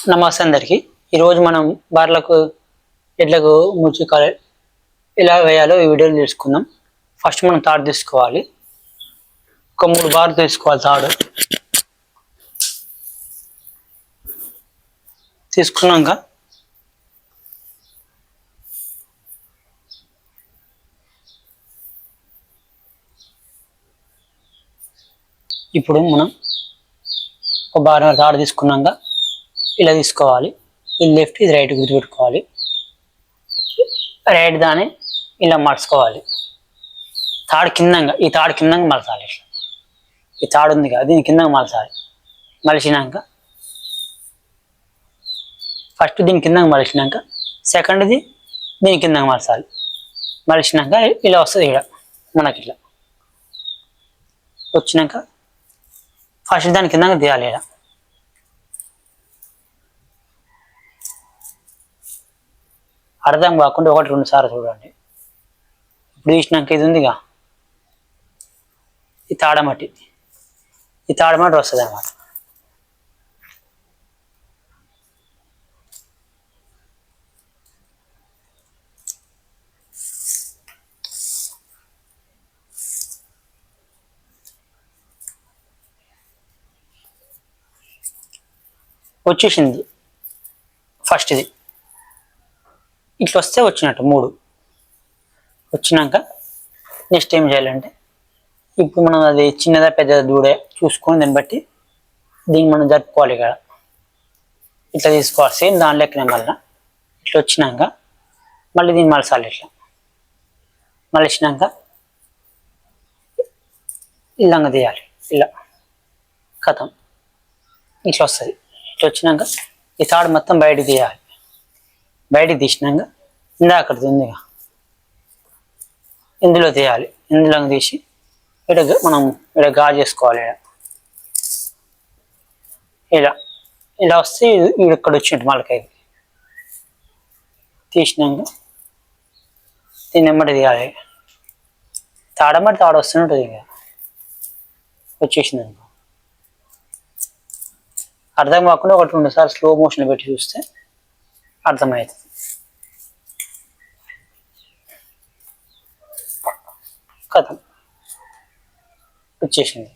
నమస్తే అందరికి. ఈరోజు మనం బార్లకు ఎడ్లకు ముచ్చుకాలు ఎలా వేయాలో ఈ వీడియోలో తెలుసుకుందాం. ఫస్ట్ మనం తాడు తీసుకోవాలి. ఒక 3 బార్లు తీసుకోవాలి. తాడు తీసుకున్నాక ఇప్పుడు మనం ఒక బార్ తాడు తీసుకున్నాక ఇలా తీసుకోవాలి. ఇది లెఫ్ట్, ఇది రైట్ గుర్తుపెట్టుకోవాలి. రైట్ దాన్ని ఇలా మడుచుకోవాలి. తాడు కిందంగా, ఈ తాడు కిందంగా మలచాలి. ఈ తాడు ఉంది కదా, దీని కిందంగా మలచాలి. మలిచినాక ఫస్ట్ దీని కిందకి మలిచినాక సెకండ్ది దీని కిందకి మలచాలి. మలిచినాక ఇలా వస్తుంది. ఇక్కడ మనకి ఇట్లా వచ్చినాక ఫస్ట్ దాని కిందకి తీయాలి. ఇలా అర్థం కాకుండా 1-2 సార్లు చూడండి. ఇప్పుడు తీసినాక ఇది ఉందిగా, ఈ తాడమట్టి వస్తుంది అన్నమాట. వచ్చేసింది ఫస్ట్. ఇది ఇట్లా వస్తే వచ్చినట్టు 3 వచ్చినాక నెక్స్ట్ ఏం చేయాలంటే, ఇప్పుడు మనం అది చిన్నదా పెద్దదా దూడే చూసుకొని దాన్ని బట్టి దీన్ని మనం జరుపుకోవాలి. ఇక్కడ ఇట్లా తీసుకోవాలి. సేమ్ దాని లెక్కనే మళ్ళీ ఇట్లా వచ్చినాక మళ్ళీ దీన్ని మలసాలి. ఇట్లా మలిచినాక ఇల్లంగా తీయాలి. ఇలా కథం ఇట్లా వస్తుంది. ఇట్లా వచ్చినాక ఈ తాడు మొత్తం బయటికి తీయాలి. బయటికి తీసినాక అక్కడిది ఉందిగా, ఇందులో తీయాలి. ఇందులో తీసి మనం గాజు చేసుకోవాలి. ఇలా వస్తే ఇక్కడ వచ్చినట్టు మళ్ళీ తీసినాక దీన్ని ఎమ్మటి తీయాలి. తాడమ్మటి తాడు వస్తున్నట్టు ఇక వచ్చేసింది అనుకో. అర్థం కాకుండా 1-2 సార్లు స్లో మోషన్ పెట్టి చూస్తే అర్థమవుతుంది. కథం వచ్చేసింది.